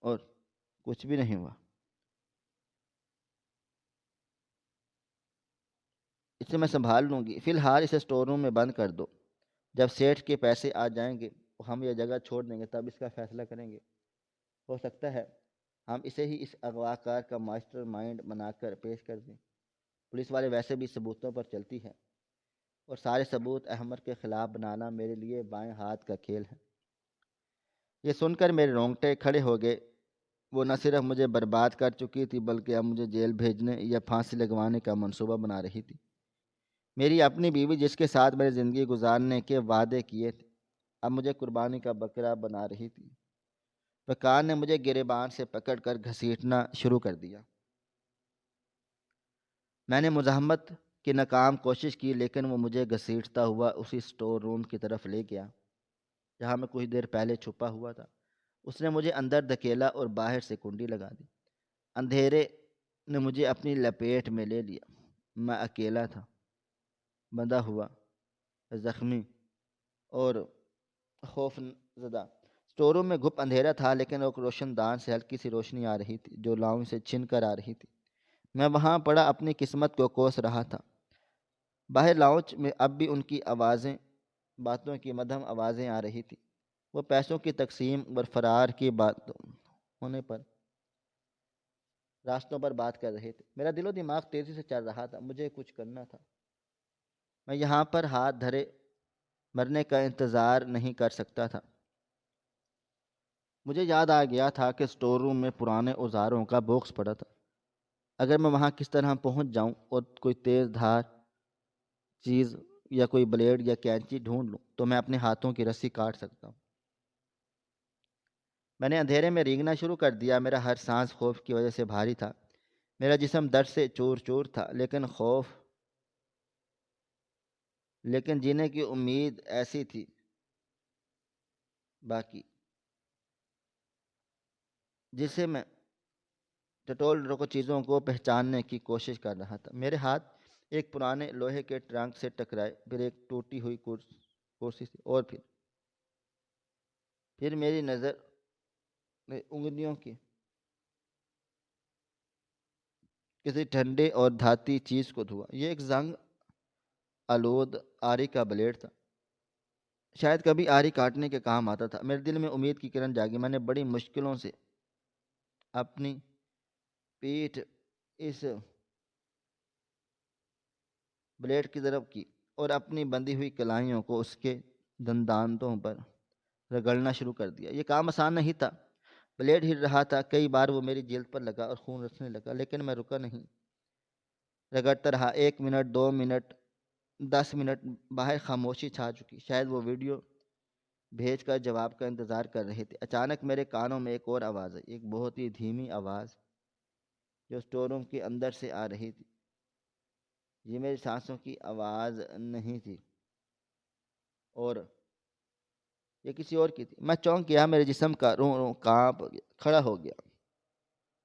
اور کچھ بھی نہیں ہوا۔ اسے میں سنبھال لوں گی، فی الحال اسے اسٹور روم میں بند کر دو۔ جب سیٹھ کے پیسے آ جائیں گے ہم یہ جگہ چھوڑ دیں گے، تب اس کا فیصلہ کریں گے۔ ہو سکتا ہے ہم اسے ہی اس اغوا کار کا ماسٹر مائنڈ بنا کر پیش کر دیں۔ پولیس والے ویسے بھی ثبوتوں پر چلتی ہے، اور سارے ثبوت احمد کے خلاف بنانا میرے لیے بائیں ہاتھ کا کھیل ہے۔ یہ سن کر میرے رونگٹے کھڑے ہو گئے۔ وہ نہ صرف مجھے برباد کر چکی تھی بلکہ اب مجھے جیل بھیجنے یا پھانسی لگوانے کا منصوبہ بنا رہی تھی۔ میری اپنی بیوی جس کے ساتھ میں نے زندگی گزارنے کے وعدے کیے تھے، اب مجھے قربانی کا بکرا بنا رہی تھی۔ وقار نے مجھے گریبان سے پکڑ کر گھسیٹنا شروع کر دیا۔ میں نے مزاحمت کی ناکام کوشش کی، لیکن وہ مجھے گھسیٹتا ہوا اسی اسٹور روم کی طرف لے گیا جہاں میں کچھ دیر پہلے چھپا ہوا تھا۔ اس نے مجھے اندر دھکیلا اور باہر سے کنڈی لگا دی۔ اندھیرے نے مجھے اپنی لپیٹ میں لے لیا۔ میں اکیلا تھا، بندھا ہوا، زخمی اور خوف زدہ۔ اسٹور روم میں گھپ اندھیرا تھا، لیکن ایک روشن دان سے ہلکی سی روشنی آ رہی تھی جو لاؤنج سے چھن کر آ رہی تھی۔ میں وہاں پڑا اپنی قسمت کو کوس رہا تھا۔ باہر لاؤنج میں اب بھی ان کی آوازیں، باتوں کی مدھم آوازیں آ رہی تھیں۔ وہ پیسوں کی تقسیم اور فرار کی بات ہونے پر راستوں پر بات کر رہے تھے۔ میرا دل و دماغ تیزی سے چل رہا تھا، مجھے کچھ کرنا تھا۔ میں یہاں پر ہاتھ دھرے مرنے کا انتظار نہیں کر سکتا تھا۔ مجھے یاد آ گیا تھا کہ اسٹور روم میں پرانے اوزاروں کا باکس پڑا تھا۔ اگر میں وہاں کس طرح پہنچ جاؤں اور کوئی تیز دھار چیز یا کوئی بلیڈ یا کینچی ڈھونڈ لوں تو میں اپنے ہاتھوں کی رسی کاٹ سکتا ہوں۔ میں نے اندھیرے میں رینگنا شروع کر دیا۔ میرا ہر سانس خوف کی وجہ سے بھاری تھا۔ میرا جسم درد سے چور چور تھا، لیکن جینے کی امید ایسی تھی باقی، جسے میں ٹٹول کو چیزوں کو پہچاننے کی کوشش کر رہا تھا۔ میرے ہاتھ ایک پرانے لوہے کے ٹرنک سے ٹکرائے، پھر ایک ٹوٹی ہوئی کرسی سے، اور پھر میری نظر نے انگلیوں کی کسی ٹھنڈے اور دھاتی چیز کو دھوا۔ یہ ایک زنگ آلود آری کا بلیڈ تھا، شاید کبھی آری کاٹنے کے کام آتا تھا۔ میرے دل میں امید کی کرن جاگی۔ میں نے بڑی مشکلوں سے اپنی پیٹھ اس بلیڈ کی طرف کی اور اپنی بندھی ہوئی کلائیوں کو اس کے دندانتوں پر رگڑنا شروع کر دیا۔ یہ کام آسان نہیں تھا۔ بلیڈ ہل رہا تھا، کئی بار وہ میری جلد پر لگا اور خون رسنے لگا، لیکن میں رکا نہیں، رگڑتا رہا۔ 1 منٹ، 2 منٹ، 10 منٹ، باہر خاموشی چھا چکی۔ شاید وہ ویڈیو بھیج کر جواب کا انتظار کر رہے تھے۔ اچانک میرے کانوں میں ایک اور آواز آئی، ایک بہت ہی دھیمی آواز جو اسٹور روم کے اندر سے آ رہی تھی۔ یہ میری سانسوں کی آواز نہیں تھی، اور یہ کسی اور کی تھی۔ میں چونک گیا، میرے جسم کا روں روں کانپ کھڑا ہو گیا۔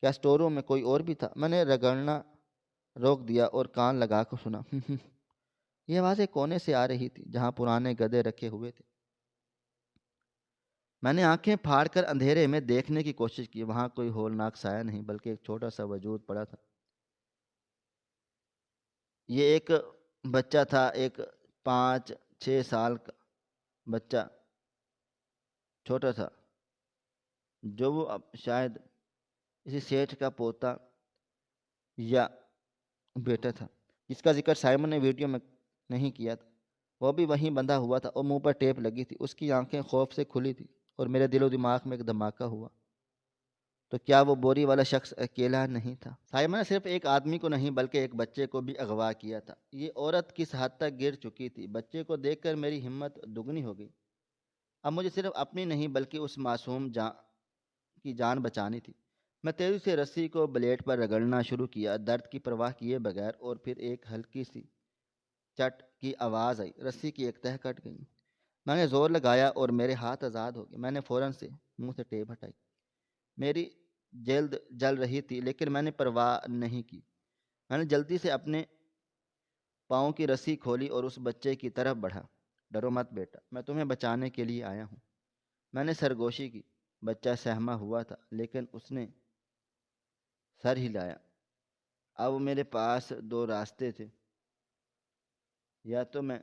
کیا اسٹور روم میں کوئی اور بھی تھا؟ میں نے رگڑنا روک دیا اور کان لگا کر سنا۔ یہ آوازیں کونے سے آ رہی تھی جہاں پرانے گدے رکھے ہوئے تھے۔ میں نے آنکھیں پھاڑ کر اندھیرے میں دیکھنے کی کوشش کی۔ وہاں کوئی ہولناک سایہ نہیں، بلکہ ایک چھوٹا سا وجود پڑا تھا۔ یہ ایک بچہ تھا، ایک 5-6 سال کا، بچہ چھوٹا تھا، جو وہ اب شاید کسی سیٹھ کا پوتا یا بیٹا تھا، جس کا ذکر سائمن نے ویڈیو میں نہیں کیا تھا۔ وہ بھی وہیں بندھا ہوا تھا اور منہ پر ٹیپ لگی تھی۔ اس کی آنکھیں خوف سے کھلی تھی اور میرے دل و دماغ میں ایک دھماکہ ہوا۔ تو کیا وہ بوری والا شخص اکیلا نہیں تھا؟ سائمن نے صرف ایک آدمی کو نہیں بلکہ ایک بچے کو بھی اغوا کیا تھا۔ یہ عورت کس حد تک گر چکی تھی؟ بچے کو دیکھ کر میری ہمت دگنی ہو گئی۔ اب مجھے صرف اپنی نہیں بلکہ اس معصوم کی جان بچانی تھی۔ میں تیزی سے رسی کو بلیڈ پر رگڑنا شروع کیا، درد کی پرواہ کیے بغیر، اور پھر ایک ہلکی سی چٹ کی آواز آئی۔ رسی کی ایک تہہ کٹ گئی۔ میں نے زور لگایا اور میرے ہاتھ آزاد ہو گئے۔ میں نے فوراً سے منہ سے ٹیپ ہٹائی۔ میری جلد جل رہی تھی لیکن میں نے پرواہ نہیں کی۔ میں نے جلدی سے اپنے پاؤں کی رسی کھولی اور اس بچے کی طرف بڑھا۔ ڈرو مت بیٹا، میں تمہیں بچانے کے لیے آیا ہوں۔ میں نے سرگوشی کی۔ بچہ سہما ہوا تھا لیکن اس نے سر ہلایا۔ اب میرے پاس دو راستے تھے، یا تو میں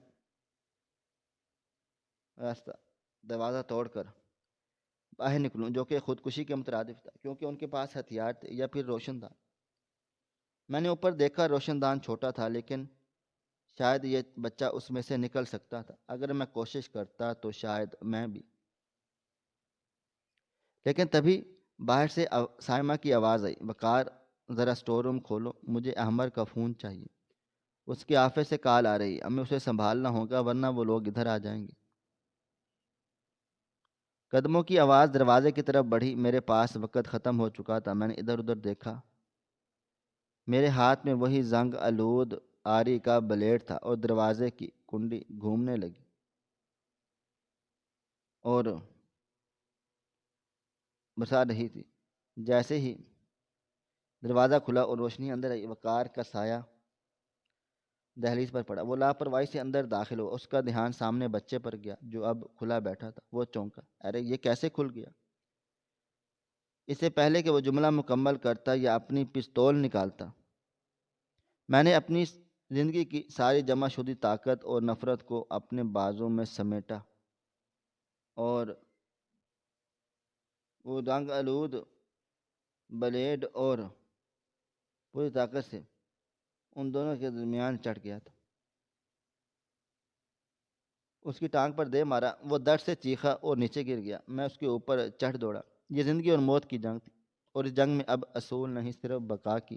راستہ دروازہ توڑ کر باہر نکلوں، جو کہ خودکشی کے مترادف تھا کیونکہ ان کے پاس ہتھیار تھے، یا پھر روشن دان۔ میں نے اوپر دیکھا، روشن دان چھوٹا تھا لیکن شاید یہ بچہ اس میں سے نکل سکتا تھا اگر میں کوشش کرتا تو شاید میں بھی۔ لیکن تبھی باہر سے سائمہ کی آواز آئی، وقار ذرا سٹور روم کھولو، مجھے احمر کا فون چاہیے۔ اس کے آفس سے کال آ رہی، ہمیں اسے سنبھالنا ہوگا ورنہ وہ لوگ ادھر آ جائیں گے۔ قدموں کی آواز دروازے کی طرف بڑھی۔ میرے پاس وقت ختم ہو چکا تھا۔ میں نے ادھر ادھر دیکھا۔ میرے ہاتھ میں وہی زنگ آلود آری کا بلیڈ تھا اور دروازے کی کنڈی گھومنے لگی اور برسا رہی تھی۔ جیسے ہی دروازہ کھلا اور روشنی اندر آئی، وقار کا سایہ دہلیز پر پڑا۔ وہ لاپرواہی سے اندر داخل ہوا۔ اس کا دھیان سامنے بچے پر گیا جو اب کھلا بیٹھا تھا۔ وہ چونکا، ارے یہ کیسے کھل گیا؟ اس سے پہلے کہ وہ جملہ مکمل کرتا یا اپنی پستول نکالتا، میں نے اپنی زندگی کی ساری جمع شدی طاقت اور نفرت کو اپنے بازو میں سمیٹا اور وہ رنگ آلود بلیڈ اور پوری طاقت سے ان دونوں کے درمیان چڑھ گیا تھا۔ اس کی ٹانگ پر دے مارا۔ وہ درد سے چیخا اور نیچے گر گیا۔ میں اس کے اوپر چڑھ دوڑا۔ یہ زندگی اور موت کی جنگ تھی اور اس جنگ میں اب اصول نہیں، صرف بقا کی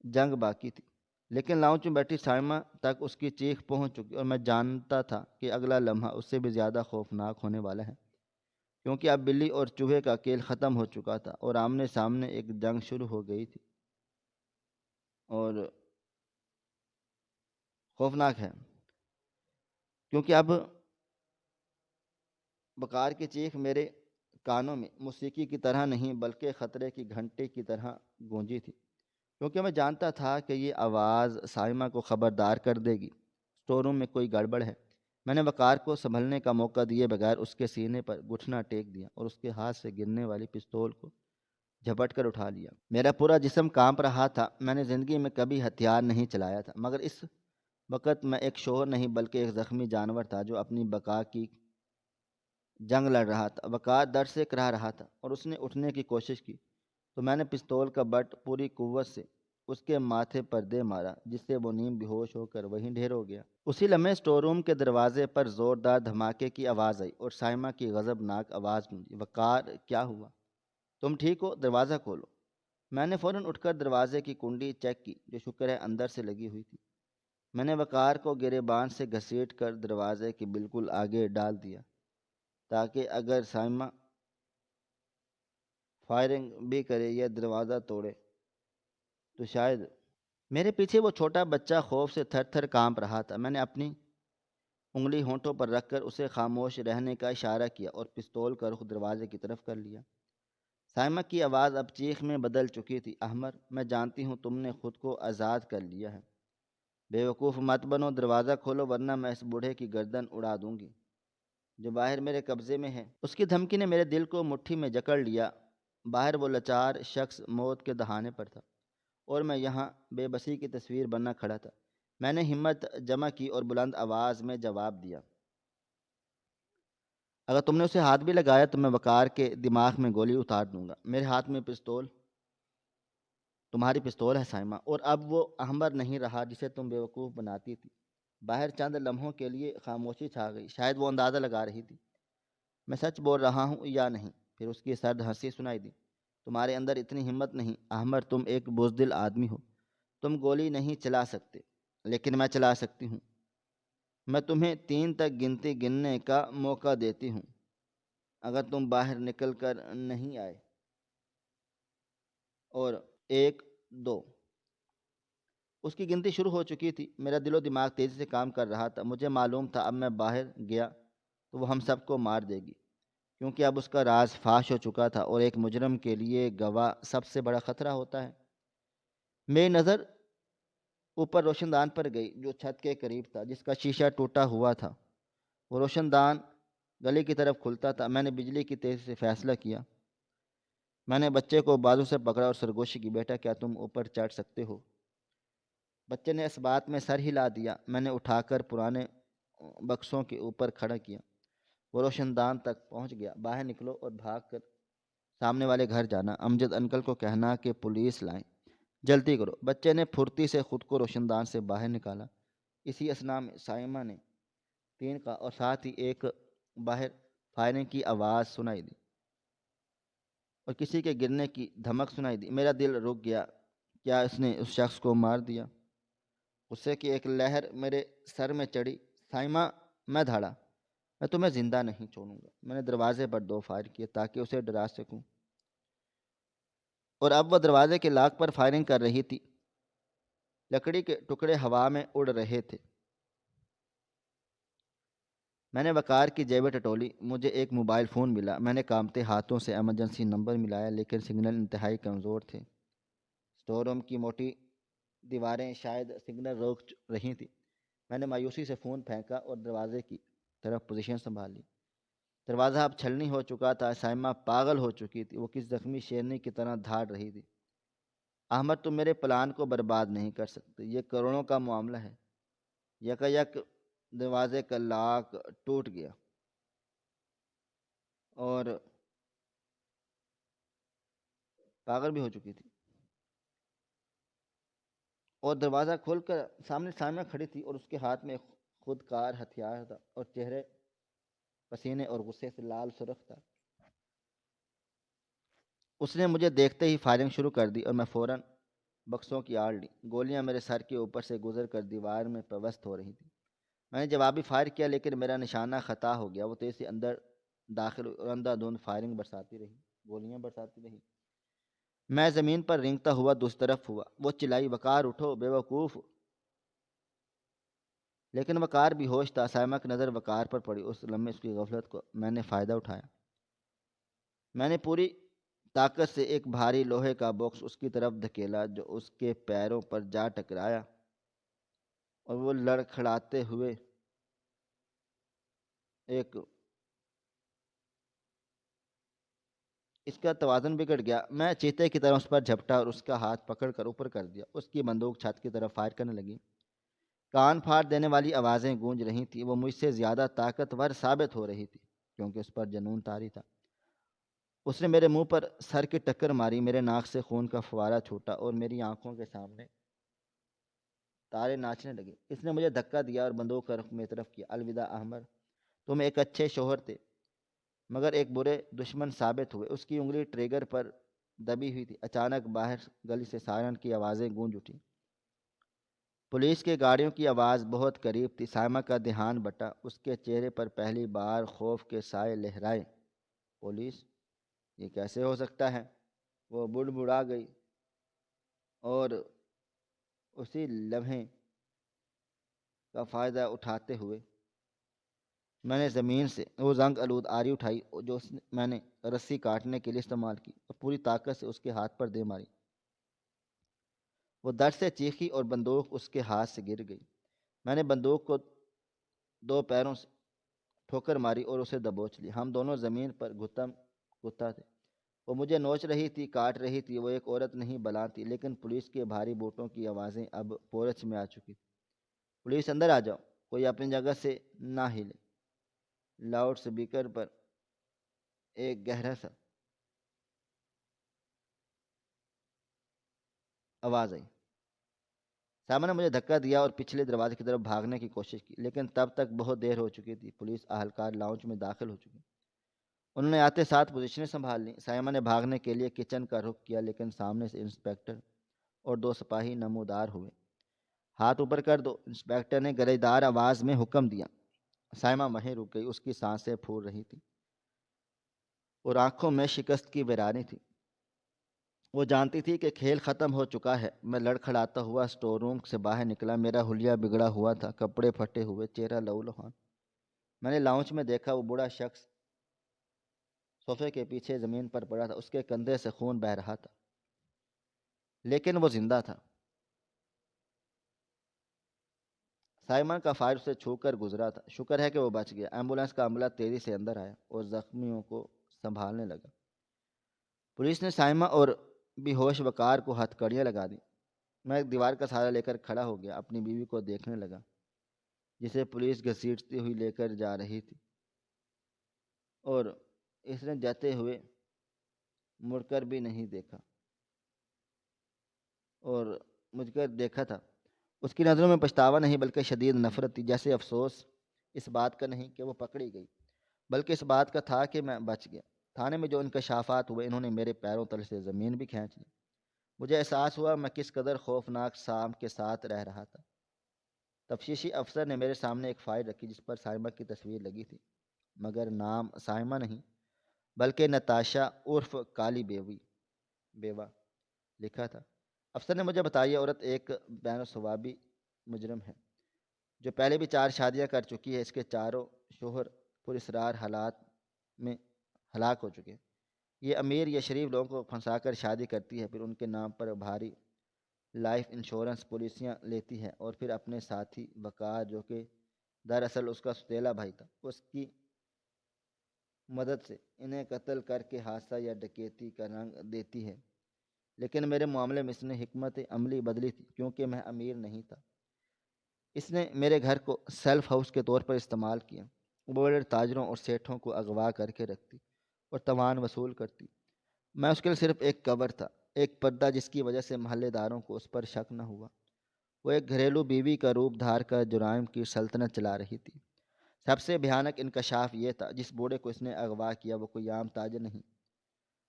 جنگ باقی تھی۔ لیکن لاؤنج میں بیٹھی سائمہ تک اس کی چیخ پہنچ چکی اور میں جانتا تھا کہ اگلا لمحہ اس سے بھی زیادہ خوفناک ہونے والا ہے، کیونکہ اب بلی اور چوہے کا کھیل ختم ہو چکا تھا اور آمنے سامنے ایک جنگ شروع ہو گئی تھی۔ اور خوفناک ہے کیونکہ اب بقار کی چیخ میرے کانوں میں موسیقی کی طرح نہیں بلکہ خطرے کی گھنٹی کی طرح گونجی تھی، کیونکہ میں جانتا تھا کہ یہ آواز سائمہ کو خبردار کر دے گی، اسٹور روم میں کوئی گڑبڑ ہے۔ میں نے وقار کو سنبھلنے کا موقع دیے بغیر اس کے سینے پر گھٹنا ٹیک دیا اور اس کے ہاتھ سے گرنے والی پستول کو جھپٹ کر اٹھا لیا۔ میرا پورا جسم کانپ رہا تھا۔ میں نے زندگی میں کبھی ہتھیار نہیں چلایا تھا، مگر اس وقت میں ایک شوہر نہیں بلکہ ایک زخمی جانور تھا جو اپنی بقا کی جنگ لڑ رہا تھا۔ وقار درد سے کراہ رہا تھا اور اس نے اٹھنے کی کوشش کی تو میں نے پستول کا بٹ پوری قوت سے اس کے ماتھے پر دے مارا، جس سے وہ نیم بے ہوش ہو کر وہیں ڈھیر ہو گیا۔ اسی لمحے اسٹور روم کے دروازے پر زوردار دھماکے کی آواز آئی اور سائمہ کی غضبناک آواز گونجی، وقار کیا ہوا؟ تم ٹھیک ہو؟ دروازہ کھولو۔ میں نے فوراً اٹھ کر دروازے کی کنڈی چیک کی، جو شکر ہے اندر سے لگی ہوئی تھی۔ میں نے وقار کو گریبان سے گھسیٹ کر دروازے کے بالکل آگے ڈال دیا تاکہ اگر سائمہ فائرنگ بھی کرے یا دروازہ توڑے تو شاید میرے پیچھے وہ چھوٹا بچہ خوف سے تھر تھر کانپ رہا تھا۔ میں نے اپنی انگلی ہونٹوں پر رکھ کر اسے خاموش رہنے کا اشارہ کیا اور پستول کا رخ دروازے کی طرف کر لیا۔ سائمہ کی آواز اب چیخ میں بدل چکی تھی، احمر، میں جانتی ہوں تم نے خود کو آزاد کر لیا ہے، بے وقوف مت بنو، دروازہ کھولو ورنہ میں اس بوڑھے کی گردن اڑا دوں گی جو باہر میرے قبضے میں ہے۔ اس کی دھمکی نے میرے دل کو مٹھی میں جکڑ لیا۔ باہر وہ لاچار شخص موت کے دہانے پر تھا اور میں یہاں بے بسی کی تصویر بننا کھڑا تھا۔ میں نے ہمت جمع کی اور بلند آواز میں جواب دیا، اگر تم نے اسے ہاتھ بھی لگایا تو میں وقار کے دماغ میں گولی اتار دوں گا۔ میرے ہاتھ میں پستول تمہاری پستول ہے سائمہ، اور اب وہ احمر نہیں رہا جسے تم بیوقوف بناتی تھی۔ باہر چند لمحوں کے لیے خاموشی چھا گئی، شاید وہ اندازہ لگا رہی تھی میں سچ بول رہا ہوں یا نہیں۔ پھر اس کی سرد ہنسی سنائی دی۔ تمہارے اندر اتنی ہمت نہیں احمر، تم ایک بزدل آدمی ہو۔ تم گولی نہیں چلا سکتے، لیکن میں چلا سکتی ہوں۔ میں تمہیں 3 تک گنتی گننے کا موقع دیتی ہوں اگر تم باہر نکل کر نہیں آئے۔ اور 1 2۔ اس کی گنتی شروع ہو چکی تھی۔ میرا دل و دماغ تیزی سے کام کر رہا تھا۔ مجھے معلوم تھا اب میں باہر گیا تو وہ ہم سب کو مار دے گی، کیونکہ اب اس کا راز فاش ہو چکا تھا، اور ایک مجرم کے لیے گواہ سب سے بڑا خطرہ ہوتا ہے۔ میری نظر اوپر روشن دان پر گئی جو چھت کے قریب تھا، جس کا شیشہ ٹوٹا ہوا تھا۔ وہ روشن دان گلی کی طرف کھلتا تھا۔ میں نے بجلی کی تیزی سے فیصلہ کیا۔ میں نے بچے کو بازو سے پکڑا اور سرگوشی کی، بیٹا کیا تم اوپر چڑھ سکتے ہو؟ بچے نے اس بات میں سر ہلا دیا۔ میں نے اٹھا کر پرانے بکسوں کے اوپر کھڑا کیا۔ وہ روشن دان تک پہنچ گیا۔ باہر نکلو اور بھاگ کر سامنے والے گھر جانا۔ امجد انکل کو کہنا کہ پولیس لائیں، جلدی کرو۔ بچے نے پھرتی سے خود کو روشن دان سے باہر نکالا۔ اسی اثنا میں سائمہ نے 3 کا اور ساتھ ہی ایک باہر فائرنگ کی آواز سنائی دی اور کسی کے گرنے کی دھمک سنائی دی۔ میرا دل رک گیا۔ کیا اس نے اس شخص کو مار دیا؟ غصے کی ایک لہر میرے سر میں چڑھی۔ سائمہ، میں دھاڑا، میں تمہیں زندہ نہیں چھوڑوں گا۔ میں نے دروازے پر 2 فائر کیے تاکہ اسے ڈرا سکوں، اور اب وہ دروازے کے لاک پر فائرنگ کر رہی تھی۔ لکڑی کے ٹکڑے ہوا میں اڑ رہے تھے۔ میں نے وقار کی جیبیں ٹٹولی۔ مجھے ایک موبائل فون ملا۔ میں نے کانپتے ہاتھوں سے ایمرجنسی نمبر ملایا، لیکن سگنل انتہائی کمزور تھے۔ اسٹور روم کی موٹی دیواریں شاید سگنل روک رہی تھیں۔ میں نے مایوسی سے فون پھینکا اور دروازے کی طرف پوزیشن سنبھال لی۔ دروازہ اب چھلنی ہو چکا تھا۔ سائمہ پاگل ہو چکی تھی۔ وہ کس زخمی شیرنی کی طرح دھاڑ رہی تھی۔ احمد، تم میرے پلان کو برباد نہیں کر سکتے، یہ کروڑوں کا معاملہ ہے۔ یک دروازے کا لاک ٹوٹ گیا اور پاگل بھی ہو چکی تھی، اور دروازہ کھول کر سامنے سائمہ کھڑی تھی اور اس کے ہاتھ میں خود کار ہتھیار تھا اور چہرے پسینے اور غصے سے لال سرخ تھا۔ اس نے مجھے دیکھتے ہی فائرنگ شروع کر دی اور میں فوراً بکسوں کی آڑ لی۔ گولیاں میرے سر کے اوپر سے گزر کر دیوار میں پیوست ہو رہی تھیں۔ میں نے جوابی فائر کیا، لیکن میرا نشانہ خطا ہو گیا۔ وہ تیزی سے اندر داخل اور اندھا دھند فائرنگ برساتی رہی، گولیاں برساتی رہی۔ میں زمین پر رینگتا ہوا دوسری طرف ہوا۔ وہ چلائی، وقار اٹھو بے وقوف! لیکن وقار بھی ہوش تھا۔ سائمہ کی نظر وقار پر پڑی۔ اس لمحے اس کی غفلت کو میں نے فائدہ اٹھایا۔ میں نے پوری طاقت سے ایک بھاری لوہے کا باکس اس کی طرف دھکیلا جو اس کے پیروں پر جا ٹکرایا، اور وہ لڑکھڑاتے ہوئے اس کا توازن بگڑ گیا۔ میں چیتے کی طرح اس پر جھپٹا اور اس کا ہاتھ پکڑ کر اوپر کر دیا۔ اس کی بندوق چھت کی طرف فائر کرنے لگی۔ کان پھاڑ دینے والی آوازیں گونج رہی تھیں۔ وہ مجھ سے زیادہ طاقتور ثابت ہو رہی تھی کیونکہ اس پر جنون طاری تھا۔ اس نے میرے منہ پر سر کی ٹکر ماری، میرے ناک سے خون کا فوارہ چھوٹا اور میری آنکھوں کے سامنے تارے ناچنے لگے۔ اس نے مجھے دھکا دیا اور بندوق کا رخ میری طرف کیا۔ الوداع احمد، تم ایک اچھے شوہر تھے مگر ایک برے دشمن ثابت ہوئے۔ اس کی انگلی ٹریگر پر دبی ہوئی تھی۔ اچانک باہر گلی سے سائرن کی آوازیں گونج اٹھیں۔ پولیس کی گاڑیوں کی آواز بہت قریب تھی۔ سائمہ کا دھیان بٹا۔ اس کے چہرے پر پہلی بار خوف کے سائے لہرائے۔ پولیس؟ یہ کیسے ہو سکتا ہے؟ وہ بڑبڑا گئی، اور اسی لمحے کا فائدہ اٹھاتے ہوئے میں نے زمین سے وہ زنگ آلود آری اٹھائی جو میں نے رسی کاٹنے کے لیے استعمال کی، اور پوری طاقت سے اس کے ہاتھ پر دے ماری۔ وہ درد سے چیخی اور بندوق اس کے ہاتھ سے گر گئی۔ میں نے بندوق کو 2 پیروں سے ٹھوکر ماری اور اسے دبوچ لی۔ ہم دونوں زمین پر گھتم گھتا تھے۔ وہ مجھے نوچ رہی تھی، کاٹ رہی تھی۔ وہ ایک عورت نہیں بلاں تھی، لیکن پولیس کے بھاری بوٹوں کی آوازیں اب پورچ میں آ چکی تھی۔ پولیس، اندر آ جاؤ، کوئی اپنی جگہ سے نہ ہلے۔ لاؤڈ اسپیکر پر ایک گہرا سا آواز آئی۔ سائمہ نے مجھے دھکا دیا اور پچھلے دروازے کی طرف بھاگنے کی کوشش کی، لیکن تب تک بہت دیر ہو چکی تھی۔ پولیس اہلکار لاؤنج میں داخل ہو چکے، انہوں نے آتے ساتھ پوزیشنیں سنبھال لیں۔ سائمہ نے بھاگنے کے لیے کچن کا رخ کیا، لیکن سامنے سے انسپکٹر اور دو سپاہی نمودار ہوئے۔ ہاتھ اوپر کر دو، انسپکٹر نے گرجدار آواز میں حکم دیا۔ سائمہ وہیں رک گئی، اس کی سانسیں پھول رہی تھیں اور آنکھوں میں شکست کی ویرانی تھی۔ وہ جانتی تھی کہ کھیل ختم ہو چکا ہے۔ میں لڑکھڑاتا ہوا اسٹور روم سے باہر نکلا، میرا حلیہ بگڑا ہوا تھا، کپڑے پھٹے ہوئے، چہرہ لہولہان۔ میں نے لاؤنج میں دیکھا، وہ بوڑھا شخص صوفے کے پیچھے زمین پر پڑا تھا، اس کے کندھے سے خون بہہ رہا تھا، لیکن وہ زندہ تھا۔ سائمن کا فائر اسے چھو کر گزرا تھا، شکر ہے کہ وہ بچ گیا۔ ایمبولینس کا عملہ تیزی سے اندر آیا اور زخمیوں کو سنبھالنے لگا۔ پولیس نے سائمہ اور بے ہوش وقار کو ہتھکڑیاں لگا دی۔ میں ایک دیوار کا سہارا لے کر کھڑا ہو گیا، اپنی بیوی کو دیکھنے لگا جسے پولیس گھسیٹتی ہوئی لے کر جا رہی تھی، اور اس نے جاتے ہوئے مڑ کر بھی نہیں دیکھا اور مجھ کر دیکھا تھا۔ اس کی نظروں میں پچھتاوا نہیں بلکہ شدید نفرت تھی، جیسے افسوس اس بات کا نہیں کہ وہ پکڑی گئی، بلکہ اس بات کا تھا کہ میں بچ گیا۔ تھانے میں جو انکشافات ہوئے، انہوں نے میرے پیروں تلے سے زمین بھی کھینچ لی۔ مجھے احساس ہوا میں کس قدر خوفناک سام کے ساتھ رہ رہا تھا۔ تفتیشی افسر نے میرے سامنے ایک فائل رکھی جس پر سائمہ کی تصویر لگی تھی، مگر نام سائمہ نہیں بلکہ نتاشا عرف کالی بیوہ لکھا تھا۔ افسر نے مجھے بتایا یہ عورت ایک بین الصوابی مجرم ہے جو پہلے بھی 4 شادیاں کر چکی ہے۔ اس کے چاروں شوہر پراسرار حالات میں ہلاک ہو چکے ہیں۔ یہ امیر یا شریف لوگوں کو پھنسا کر شادی کرتی ہے، پھر ان کے نام پر بھاری لائف انشورنس پالیسیاں لیتی ہے، اور پھر اپنے ساتھی وقار، جو کہ دراصل اس کا سوتیلا بھائی تھا، اس کی مدد سے انہیں قتل کر کے حادثہ یا ڈکیتی کا رنگ دیتی ہے۔ لیکن میرے معاملے میں اس نے حکمت عملی بدلی تھی، کیونکہ میں امیر نہیں تھا۔ اس نے میرے گھر کو سیلف ہاؤس کے طور پر استعمال کیا، بڑے تاجروں اور سیٹھوں کو اغوا کر کے رکھتی اور تاوان وصول کرتی۔ میں اس کے لیے صرف ایک کور تھا، ایک پردہ، جس کی وجہ سے محلے داروں کو اس پر شک نہ ہوا۔ وہ ایک گھریلو بیوی کا روپ دھار کر جرائم کی سلطنت چلا رہی تھی۔ سب سے بھیانک انکشاف یہ تھا، جس بوڑھے کو اس نے اغوا کیا وہ کوئی عام تاجر نہیں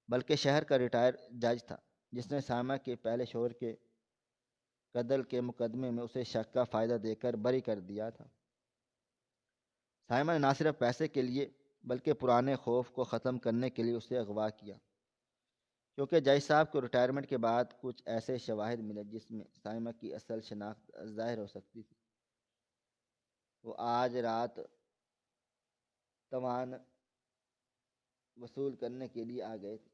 بلکہ شہر کا ریٹائر جج تھا، جس نے سائمہ کے پہلے شوہر کے قتل کے مقدمے میں اسے شک کا فائدہ دے کر بری کر دیا تھا۔ سائمہ نے نہ صرف پیسے کے لیے بلکہ پرانے خوف کو ختم کرنے کے لیے اسے اغوا کیا، کیونکہ جج صاحب کو ریٹائرمنٹ کے بعد کچھ ایسے شواہد ملے جس میں سائمہ کی اصل شناخت ظاہر ہو سکتی تھی۔ وہ آج رات تاوان وصول کرنے کے لیے آ گئے تھے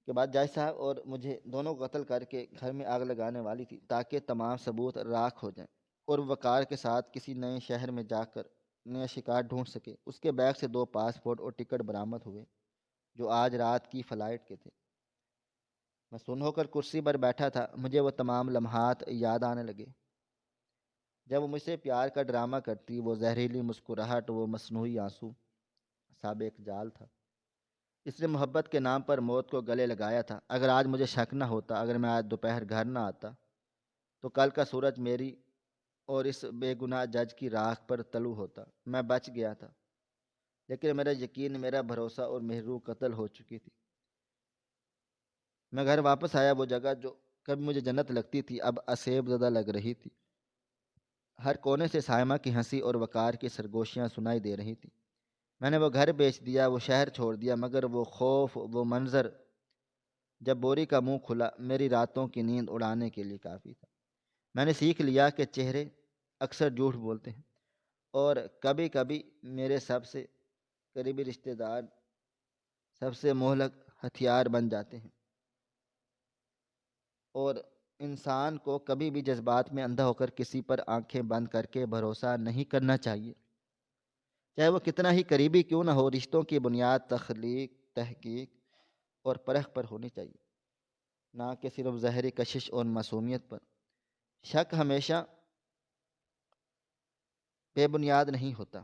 کے بعد جج صاحب اور مجھے دونوں کو قتل کر کے گھر میں آگ لگانے والی تھی، تاکہ تمام ثبوت راکھ ہو جائیں اور وقار کے ساتھ کسی نئے شہر میں جا کر نیا شکار ڈھونڈ سکے۔ اس کے بیگ سے 2 پاسپورٹ اور ٹکٹ برآمد ہوئے جو آج رات کی فلائٹ کے تھے۔ میں سن ہو کر کرسی پر بیٹھا تھا، مجھے وہ تمام لمحات یاد آنے لگے جب وہ مجھ سے پیار کا ڈرامہ کرتی، وہ زہریلی مسکراہٹ، وہ مصنوعی آنسو، سب ایک جال تھا۔ اس نے محبت کے نام پر موت کو گلے لگایا تھا۔ اگر آج مجھے شک نہ ہوتا، اگر میں آج دوپہر گھر نہ آتا، تو کل کا سورج میری اور اس بے گناہ جج کی راکھ پر طلوع ہوتا۔ میں بچ گیا تھا، لیکن میرا یقین، میرا بھروسہ اور مہرو قتل ہو چکی تھی۔ میں گھر واپس آیا، وہ جگہ جو کبھی مجھے جنت لگتی تھی اب عذاب زدہ لگ رہی تھی۔ ہر کونے سے سائمہ کی ہنسی اور وقار کی سرگوشیاں سنائی دے رہی تھیں۔ میں نے وہ گھر بیچ دیا، وہ شہر چھوڑ دیا، مگر وہ خوف، وہ منظر جب بوری کا منہ کھلا، میری راتوں کی نیند اڑانے کے لیے کافی تھا۔ میں نے سیکھ لیا کہ چہرے اکثر جھوٹ بولتے ہیں، اور کبھی کبھی میرے سب سے قریبی رشتہ دار سب سے مہلک ہتھیار بن جاتے ہیں، اور انسان کو کبھی بھی جذبات میں اندھا ہو کر کسی پر آنکھیں بند کر کے بھروسہ نہیں کرنا چاہیے، چاہے وہ کتنا ہی قریبی کیوں نہ ہو۔ رشتوں کی بنیاد تخلیق، تحقیق اور پرکھ پر ہونی چاہیے، نہ کہ صرف ظاہری کشش اور معصومیت پر۔ شک ہمیشہ بے بنیاد نہیں ہوتا،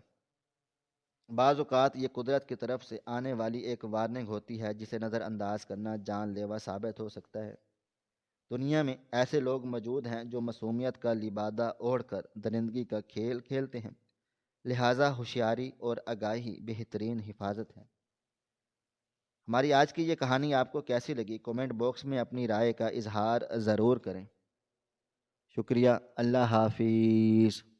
بعض اوقات یہ قدرت کی طرف سے آنے والی ایک وارننگ ہوتی ہے جسے نظر انداز کرنا جان لیوا ثابت ہو سکتا ہے۔ دنیا میں ایسے لوگ موجود ہیں جو معصومیت کا لبادہ اوڑھ کر درندگی کا کھیل کھیلتے ہیں، لہٰذا ہوشیاری اور آگاہی بہترین حفاظت ہے۔ ہماری آج کی یہ کہانی آپ کو کیسی لگی؟ کومنٹ باکس میں اپنی رائے کا اظہار ضرور کریں۔ شکریہ، اللہ حافظ۔